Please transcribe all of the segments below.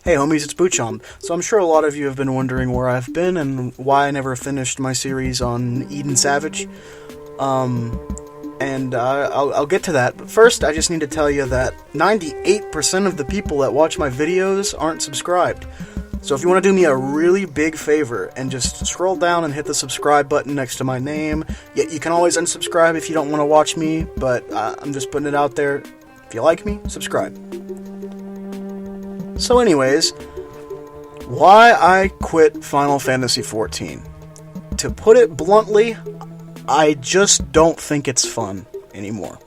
Hey homies, it's Buchomb. So I'm sure a lot of you have been wondering where I've been and why I never finished my series on Eden Savage. I'll get to that. But first, I just need to tell you that 98% of the people that watch my videos aren't subscribed. So if you want to do me a really big favor and just scroll down and hit the subscribe button next to my name. You can always unsubscribe if you don't want to watch me, but I'm just putting it out there. If you like me, subscribe. So anyways, why I quit Final Fantasy XIV. To put it bluntly, I just don't think it's fun anymore.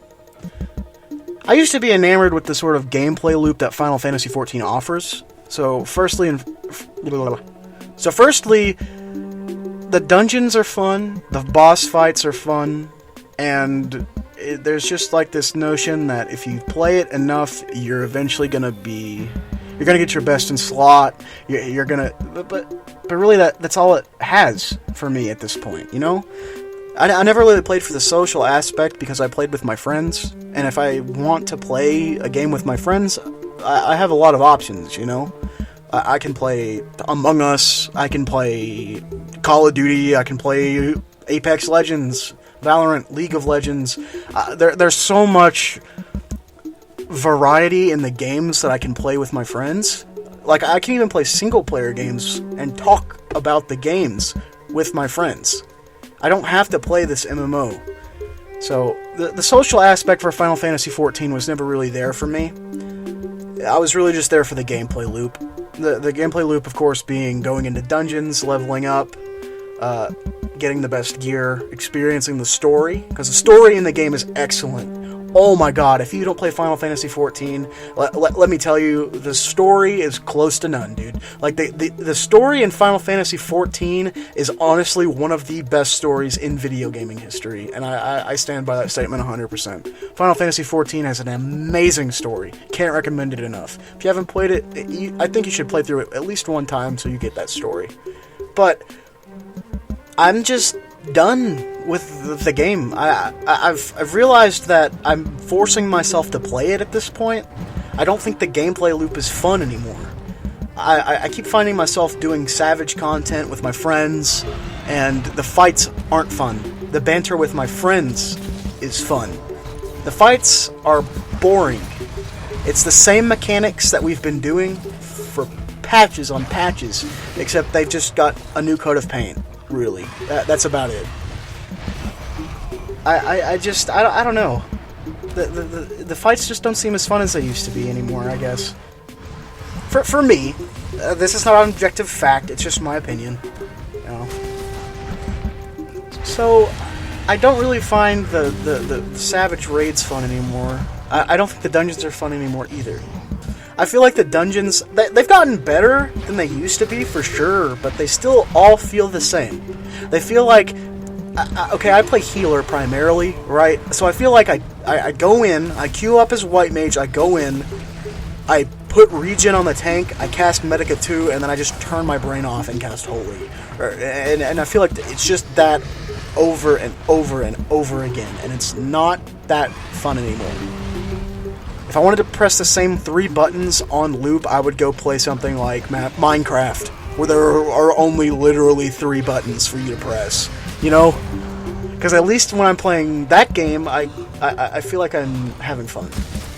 I used to be enamored with the sort of gameplay loop that Final Fantasy XIV offers. Firstly, the dungeons are fun, the boss fights are fun, and there's just like this notion that if you play it enough, you're eventually gonna get your best in slot. But really, that's all it has for me at this point. You know, I never really played for the social aspect because I played with my friends, and if I want to play a game with my friends, I have a lot of options. You know, I can play Among Us, I can play Call of Duty, I can play Apex Legends, Valorant, League of Legends. There's so much variety in the games that I can play with my friends. Like, I can even play single-player games and talk about the games with my friends. I don't have to play this MMO. So, the social aspect for Final Fantasy XIV was never really there for me. I was really just there for the gameplay loop. The gameplay loop, of course, being going into dungeons, leveling up, getting the best gear, experiencing the story, because the story in the game is excellent. Oh my god, if you don't play Final Fantasy XIV, let me tell you, the story is close to none, dude. Like, the story in Final Fantasy XIV is honestly one of the best stories in video gaming history, and I stand by that statement 100%. Final Fantasy XIV has an amazing story. Can't recommend it enough. If you haven't played it, I think you should play through it at least one time so you get that story. But I'm just done with the game. I've realized that I'm forcing myself to play it at this point. I don't think the gameplay loop is fun anymore. I keep finding myself doing Savage content with my friends, and the fights aren't fun. The banter with my friends is fun. The fights are boring. It's the same mechanics that we've been doing for patches on patches, except they've just got a new coat of paint. Really, that's about it. I don't know. The fights just don't seem as fun as they used to be anymore, I guess. For me, this is not an objective fact. It's just my opinion. You know. So I don't really find the Savage raids fun anymore. I don't think the dungeons are fun anymore either. I feel like the dungeons, they've gotten better than they used to be, for sure, but they still all feel the same. They feel like, okay, I play healer primarily, right? So I feel like I go in, I queue up as White Mage, I go in, I put regen on the tank, I cast Medica 2, and then I just turn my brain off and cast Holy. And I feel like it's just that over and over and over again, and it's not that fun anymore. If I wanted to press the same 3 buttons on loop, I would go play something like Minecraft, where there are only literally 3 buttons for you to press. You know? Because at least when I'm playing that game, I feel like I'm having fun.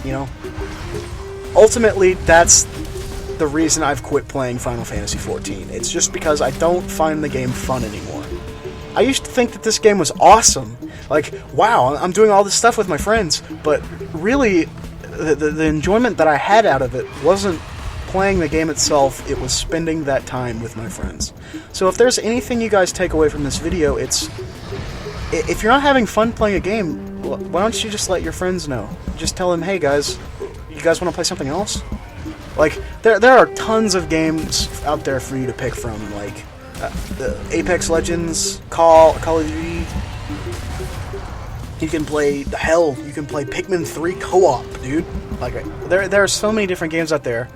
You know? Ultimately, that's the reason I've quit playing Final Fantasy XIV. It's just because I don't find the game fun anymore. I used to think that this game was awesome. Like, wow, I'm doing all this stuff with my friends, but really, the enjoyment that I had out of it wasn't playing the game itself, it was spending that time with my friends. So if there's anything you guys take away from this video, it's, if you're not having fun playing a game, why don't you just let your friends know? Just tell them, hey guys, you guys want to play something else? Like, there are tons of games out there for you to pick from, like the Apex Legends, Call of Duty. You can play, you can play Pikmin 3 co-op, dude. Like, there are so many different games out there.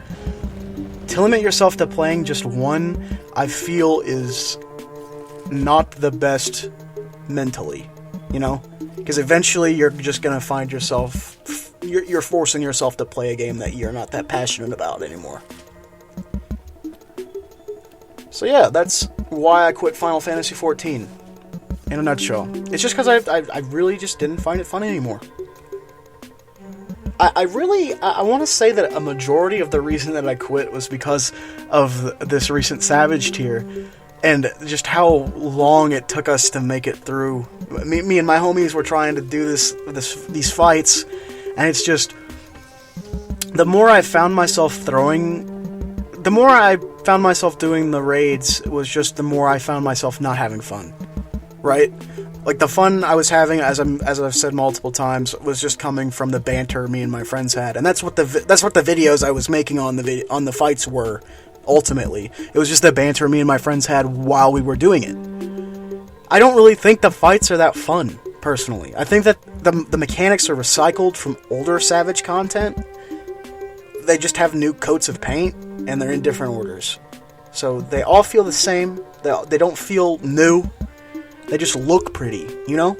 To limit yourself to playing just one, I feel is not the best mentally, you know? Because eventually you're just gonna find yourself, you're forcing yourself to play a game that you're not that passionate about anymore. So yeah, that's why I quit Final Fantasy XIV. In a nutshell. It's just because I really just didn't find it fun anymore. I want to say that a majority of the reason that I quit was because of this recent Savage tier, and just how long it took us to make it through. Me and my homies were trying to do these fights, and it's just, the more I found myself doing the raids, was just the more I found myself not having fun. Right? Like, the fun I was having, as I've said multiple times, was just coming from the banter me and my friends had, and that's what the videos I was making on the fights were. Ultimately, it was just the banter me and my friends had while we were doing it. I don't really think the fights are that fun, personally. I think that the mechanics are recycled from older Savage content. They just have new coats of paint, and they're in different orders, so they all feel the same. They don't feel new. They just look pretty, you know?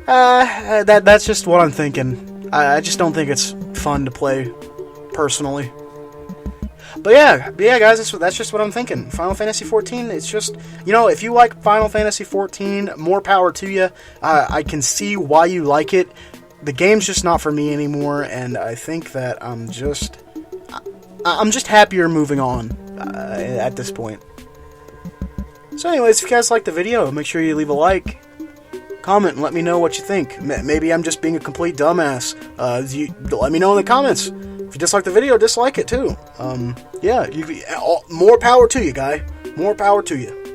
That's just what I'm thinking. I just don't think it's fun to play, personally. But yeah, guys, that's just what I'm thinking. Final Fantasy XIV, it's just, if you like Final Fantasy XIV, more power to you. I can see why you like it. The game's just not for me anymore, and I think that I'm just happier moving on at this point. So anyways, if you guys liked the video, make sure you leave a like, comment, and let me know what you think. Maybe I'm just being a complete dumbass. Let me know in the comments. If you dislike the video, dislike it too. Yeah, more power to you, guy. More power to you.